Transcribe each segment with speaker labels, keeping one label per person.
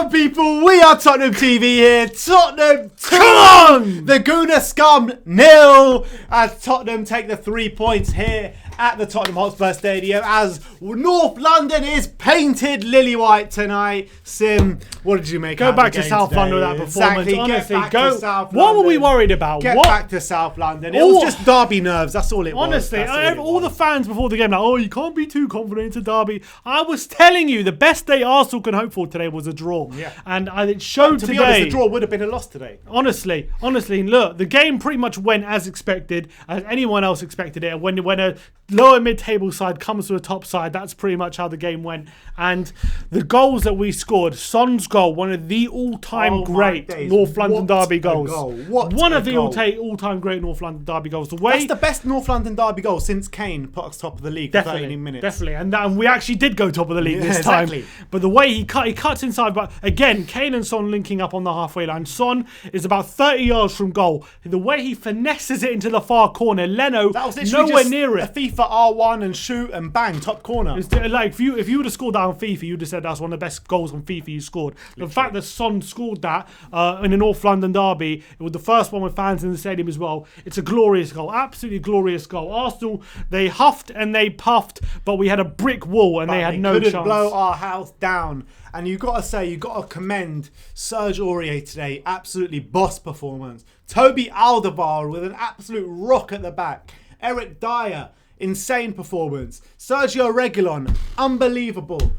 Speaker 1: on, people. We are Tottenham TV here. Tottenham,
Speaker 2: Come on!
Speaker 1: The Gooner Scum 0 as Tottenham take the 3 points here at the Tottenham Hotspur Stadium as North London is painted lily white tonight. Sim, what did you make?
Speaker 2: Go back to South London with that performance.
Speaker 1: Exactly.
Speaker 2: Honestly,
Speaker 1: Get back to South
Speaker 2: what were
Speaker 1: London.
Speaker 2: we worried about?
Speaker 1: Get
Speaker 2: What?
Speaker 1: back to South London. It was just derby nerves. That's all it was.
Speaker 2: Honestly, all the fans before the game like, oh, you can't be too confident. It's a derby. I was telling you, the best day Arsenal can hope for today was a draw.
Speaker 1: Yeah.
Speaker 2: And it showed
Speaker 1: to
Speaker 2: today.
Speaker 1: be honest, the draw would have been a loss today.
Speaker 2: Honestly, look, the game pretty much went as expected, as anyone else expected it. When a lower mid-table side comes to a top side, that's pretty much how the game went. And the goals that we scored, Son's goal, one of the all-time great North London derby goals. One of the all-time great North London derby goals.
Speaker 1: That's the best North London derby goal since Kane put us top of the league for 30 minutes.
Speaker 2: Definitely, and we actually did go top of the league this time. But the way he cuts inside, but again, Kane and Son linking up on the halfway line. Son is about 30 yards from goal. The way he finesses it into the far corner, Leno nowhere near it.
Speaker 1: A FIFA R1 and shoot and bang, top corner.
Speaker 2: It's like if you would have scored that on FIFA, you'd have said that's one of the best goals on FIFA you scored. Literally. The fact that Son scored that in a North London derby, it was the first one with fans in the stadium as well. It's a glorious goal, absolutely glorious goal. Arsenal, they huffed and they puffed, but we had a brick wall and they had no chance.
Speaker 1: Couldn't blow our house down. And you got to commend Serge Aurier today. Absolutely boss performance. Toby Alderweireld with an absolute rock at the back. Eric Dyer, insane performance. Sergio Reguilon, unbelievable.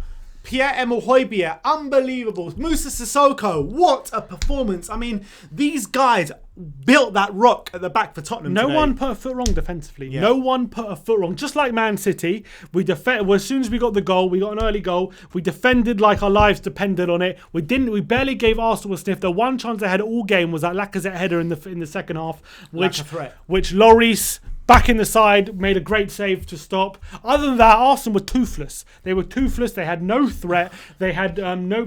Speaker 1: Pierre-Emile Højbjerg, unbelievable. Moussa Sissoko, what a performance. I mean, these guys built that rock at the back for Tottenham today.
Speaker 2: No one put a foot wrong defensively. Yeah. No one put a foot wrong. Just like Man City, as soon as we got the goal, we got an early goal, we defended like our lives depended on it. We barely gave Arsenal a sniff. The one chance they had all game was that Lacazette header in the second half, which Lloris, back in the side, made a great save to stop. Other than that, Arsenal were toothless. They were toothless. They had no threat. They had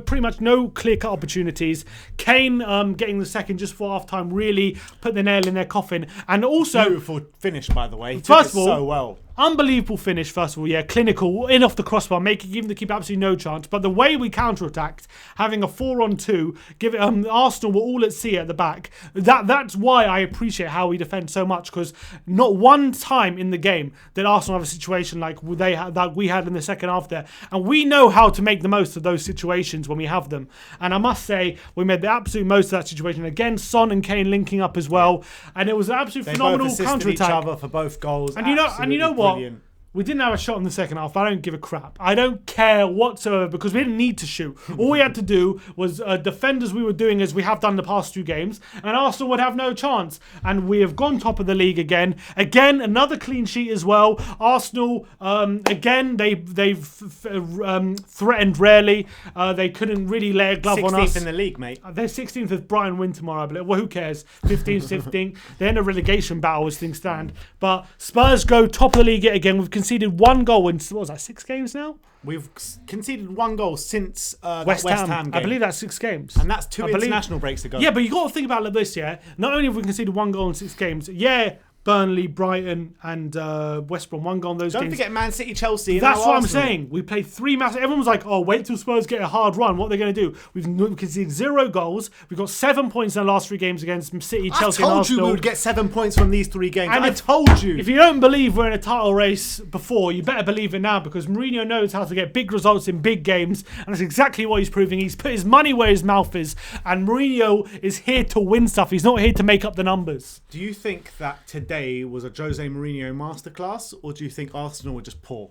Speaker 2: pretty much no clear-cut opportunities. Kane getting the second just before half-time really put the nail in their coffin. And also,
Speaker 1: beautiful finish, by the way.
Speaker 2: First of all,
Speaker 1: so well.
Speaker 2: Unbelievable finish, first of all, yeah, clinical, in off the crossbar, giving the keeper absolutely no chance. But the way we counter-attacked, having a 4-on-2, Arsenal were all at sea at the back. That's why I appreciate how we defend so much, because not one time in the game did Arsenal have a situation like that we had in the second half there. And we know how to make the most of those situations when we have them. And I must say, we made the absolute most of that situation. Again, Son and Kane linking up as well. And it was an absolute phenomenal counter-attack.
Speaker 1: Each other for both goals.
Speaker 2: And you know what?
Speaker 1: Brilliant.
Speaker 2: We didn't have a shot in the second half. I don't give a crap. I don't care whatsoever because we didn't need to shoot. All we had to do was defend as we were doing as we have done the past 2 games, and Arsenal would have no chance. And we have gone top of the league again. Again, another clean sheet as well. Arsenal, again, they've threatened rarely. They couldn't really lay a glove on us.
Speaker 1: 16th in the league, mate.
Speaker 2: They're 16th with Brian win tomorrow, I believe. Well, who cares? 15th, 16th. They're in a relegation battle as things stand. But Spurs go top of the league yet again. We've conceded 1 goal in, 6 games now?
Speaker 1: We've conceded 1 goal since
Speaker 2: West Ham game.
Speaker 1: I
Speaker 2: beliave that's 6 games.
Speaker 1: And that's 2 international breaks ago.
Speaker 2: Yeah, but you got to think about it like this, yeah? Not only have we conceded 1 goal in 6 games, yeah, Burnley, Brighton, and West Brom, 1 goal in those games.
Speaker 1: Don't forget Man City, Chelsea.
Speaker 2: That's what I'm saying. We played 3 matches. Everyone was like, oh, wait till Spurs get a hard run. What are they going to do? We've conceded 0 goals. We've got 7 points in the last 3 games against City, Chelsea, and Arsenal.
Speaker 1: I told you we would get 7 points from these 3 games. And I told you.
Speaker 2: If you don't believe we're in a title race before, you better believe it now, because Mourinho knows how to get big results in big games, and that's exactly what he's proving. He's put his money where his mouth is, and Mourinho is here to win stuff. He's not here to make up the numbers.
Speaker 1: Do you think that today was a Jose Mourinho masterclass, or do you think Arsenal were just poor?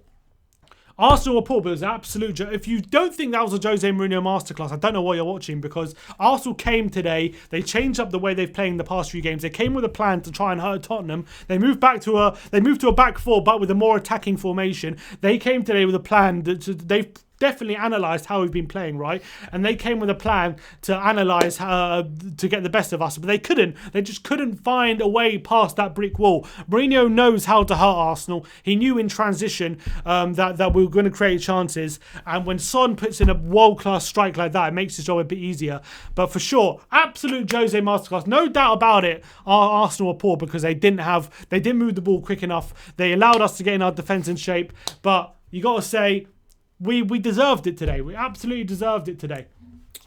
Speaker 2: Arsenal were poor, but it was an absolute joke. If you don't think that was a Jose Mourinho masterclass, I don't know what you're watching, because Arsenal came today. They changed up the way they've played in the past few games. They came with a plan to try and hurt Tottenham. They moved to a back 4, but with a more attacking formation. They came today with a plan they've definitely analysed how we've been playing, right? And they came with a plan to analyse to get the best of us, but they couldn't. They just couldn't find a way past that brick wall. Mourinho knows how to hurt Arsenal. He knew in transition that we were going to create chances, and when Son puts in a world-class strike like that, it makes his job a bit easier. But for sure, absolute Jose masterclass, no doubt about it. Arsenal were poor because they didn't move the ball quick enough. They allowed us to get in our defence in shape, but you got to say, we deserved it today. We absolutely deserved it today.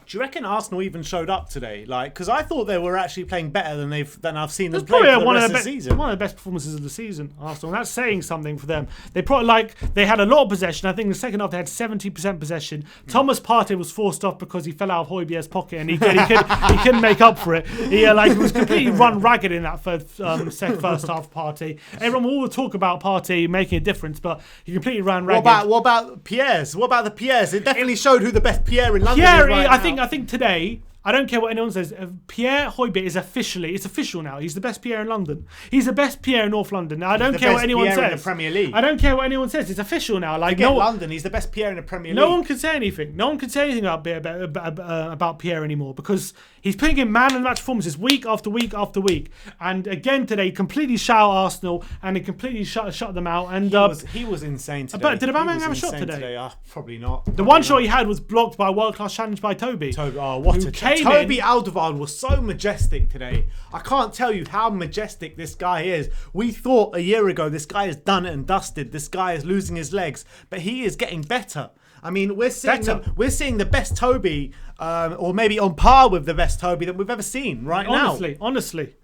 Speaker 1: Do you reckon Arsenal even showed up today? Like, because I thought they were actually playing better than I've seen them play for the rest of the season.
Speaker 2: One of the best performances of the season, Arsenal. And that's saying something for them. They had a lot of possession. I think in the second half they had 70% possession. Thomas Partey was forced off because he fell out of Højbjerg's pocket and he couldn't make up for it. He was completely run ragged in that first half. Partey. Everyone will all talk about Partey making a difference, but he completely ran ragged.
Speaker 1: What about Pierre's? What about the Pierre's? It definitely showed who the best Pierre in London is right now.
Speaker 2: I think today, I don't care what anyone says, Pierre Højbjerg is official now. He's the best Pierre in London. He's the best Pierre in North London. Now, I don't care what anyone says.
Speaker 1: In the Premier League.
Speaker 2: I don't care what anyone says. It's official now. Like
Speaker 1: London, he's the best Pierre in the Premier League.
Speaker 2: No one can say anything. No one can say anything about Pierre anymore because he's putting in man and match performances week after week after week. And again today, completely shout Arsenal and he completely shut them out. And
Speaker 1: he was insane today.
Speaker 2: But did Aubameyang have a shot today?
Speaker 1: Probably not.
Speaker 2: The one shot he had was blocked by a world-class challenge by Toby.
Speaker 1: What a challenge. Toby Alderweireld was so majestic today. I can't tell you how majestic this guy is. We thought a year ago this guy is done and dusted. This guy is losing his legs, but he is getting better. I mean, we're seeing the best Toby, or maybe on par with the best Toby that we've ever seen now.
Speaker 2: Honestly.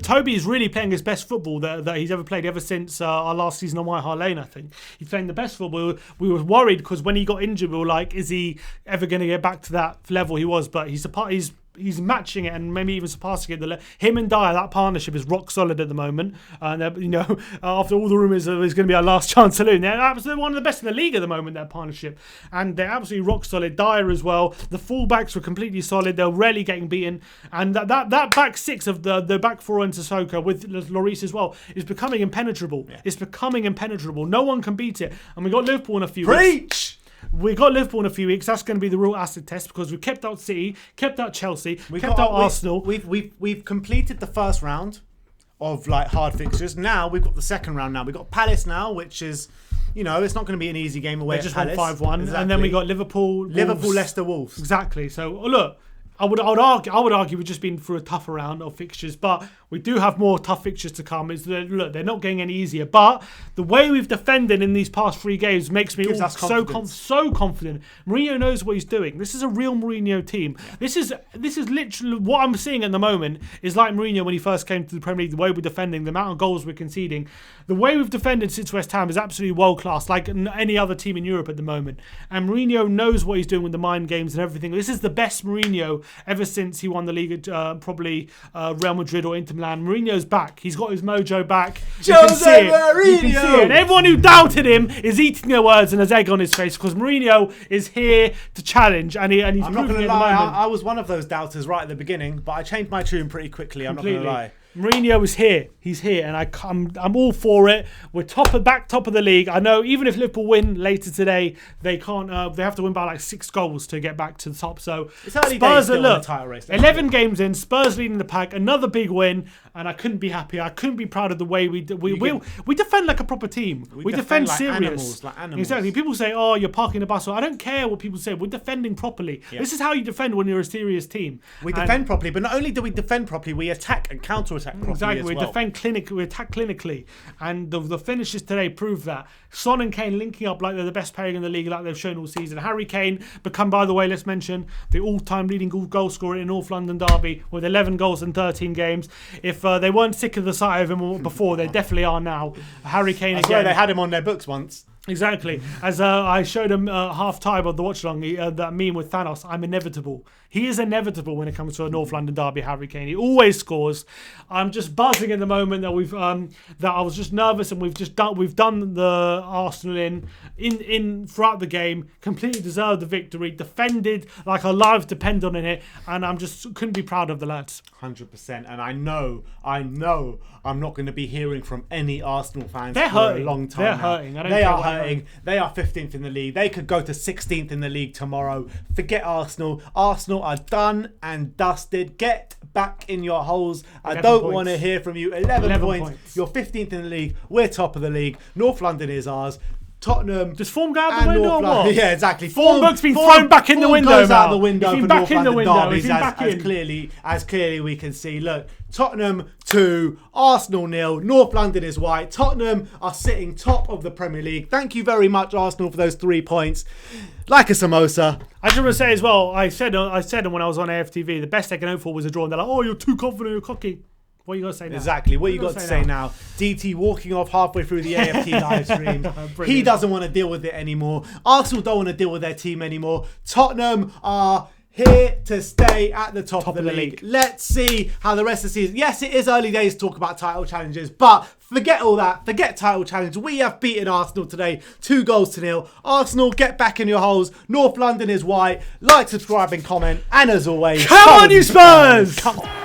Speaker 2: Toby is really playing his best football that he's ever played ever since our last season on White Hart Lane, I think. He's playing the best football. We were worried because when he got injured, we were like, is he ever going to get back to that level he was? But he's matching it and maybe even surpassing it. Him and Dyer, that partnership is rock solid at the moment. And after all the rumours that it's going to be our last chance saloon, they're absolutely one of the best in the league at the moment. Their partnership, and they're absolutely rock solid. Dyer as well. The fullbacks were completely solid. They're rarely getting beaten, and that back six of the back four and Sissoko with Lloris as well is becoming impenetrable. Yeah. It's becoming impenetrable. No one can beat it. And we got Liverpool in a few weeks. We got Liverpool in a few weeks. That's going to be the real acid test because we kept out City, kept out Chelsea, kept out Arsenal.
Speaker 1: We've completed the first round of hard fixtures. Now we've got the second round. Now we've got Palace now, which is, it's not going to be an easy game away.
Speaker 2: They just
Speaker 1: won
Speaker 2: 5-1, exactly. And then we got Liverpool,
Speaker 1: Leicester, Wolves.
Speaker 2: Exactly. So look. I would argue we've just been through a tougher round of fixtures, but we do have more tough fixtures to come. Look, they're not getting any easier, but the way we've defended in these past 3 games makes me so confident. Mourinho knows what he's doing. This is a real Mourinho team. Yeah. This is literally what I'm seeing at the moment is like Mourinho when he first came to the Premier League. The way we're defending, the amount of goals we're conceding, the way we've defended since West Ham is absolutely world class, like any other team in Europe at the moment. And Mourinho knows what he's doing with the mind games and everything. This is the best Mourinho ever since he won the league at probably Real Madrid or Inter Milan. Mourinho's back. He's got his mojo back.
Speaker 1: Mourinho!
Speaker 2: You can see it. And everyone who doubted him is eating their words and has egg on his face because Mourinho is here to challenge. And he's
Speaker 1: I'm not going to lie. I was one of those doubters right at the beginning, but I changed my tune pretty quickly. I'm not going to lie.
Speaker 2: Mourinho is here. He's here, and I'm all for it. We're top of the league. I know even if Liverpool win later today, they can't. They have to win by 6 goals to get back to the top. So
Speaker 1: it's early days still in the title race.
Speaker 2: 11 games in, Spurs leading the pack. Another big win, and I couldn't be happy. I couldn't be proud of the way we defend like a proper team. We defend
Speaker 1: like
Speaker 2: serious.
Speaker 1: Animals.
Speaker 2: Exactly. People say, "Oh, you're parking the bus." I don't care what people say. We're defending properly. Yeah. This is how you defend when you're a serious team.
Speaker 1: We defend properly, but not only do we defend properly, we attack and counter-attack properly.
Speaker 2: Exactly.
Speaker 1: As
Speaker 2: we
Speaker 1: well.
Speaker 2: defend clinically. We attack clinically, and the finishes today prove that. Son and Kane linking up like they're the best pairing in the league, like they've shown all season. Harry Kane become, by the way, let's mention the all-time leading goal scorer in North London derby with 11 goals in 13 games. If they weren't sick of the sight of him before, they definitely are now. Harry Kane again.
Speaker 1: They had him on their books once.
Speaker 2: Exactly. As I showed him half time of the watch along, that meme with Thanos, I'm inevitable. He is inevitable when it comes to a North London derby, Harry Kane. He always scores. I'm just buzzing in the moment that that I was just nervous and we've done the Arsenal in throughout the game, completely deserved the victory, defended like our lives depend on it, and I'm just couldn't be proud of the lads.
Speaker 1: 100%. And I know I'm not going to be hearing from any Arsenal fans
Speaker 2: for
Speaker 1: a long time.
Speaker 2: They're hurting.
Speaker 1: They are hurting. They are 15th in the league. They could go to 16th in the league tomorrow. Forget Arsenal. Arsenal are done and dusted. Get back in your holes. I don't want to hear from you. 11 points. You're 15th in the league. We're top of the league. North London is ours. Tottenham.
Speaker 2: Does form go out the window or what?
Speaker 1: Yeah, exactly.
Speaker 2: Form's been thrown back in the window.
Speaker 1: Goes out the window.
Speaker 2: He's
Speaker 1: for
Speaker 2: been back in the
Speaker 1: North
Speaker 2: window.
Speaker 1: London
Speaker 2: He's
Speaker 1: derbies,
Speaker 2: been back in.
Speaker 1: as clearly we can see. Look, Tottenham 2, Arsenal 0. North London is white. Tottenham are sitting top of the Premier League. Thank you very much, Arsenal, for those 3 points. Like a samosa.
Speaker 2: I just want to say as well, I said when I was on AFTV, the best they can hope for was a draw. And they're like, oh, you're too confident, you're cocky. What you got to say now?
Speaker 1: Exactly. What you got to say now? DT walking off halfway through the AFT live stream. He doesn't want to deal with it anymore. Arsenal don't want to deal with their team anymore. Tottenham are here to stay at the top of the league. Let's see how the rest of the season. Yes, it is early days to talk about title challenges, but forget all that. Forget title challenge. We have beaten Arsenal today, 2-0. Arsenal, get back in your holes. North London is white. Like, subscribe, and comment. And as always,
Speaker 2: come on, you Spurs! Come on.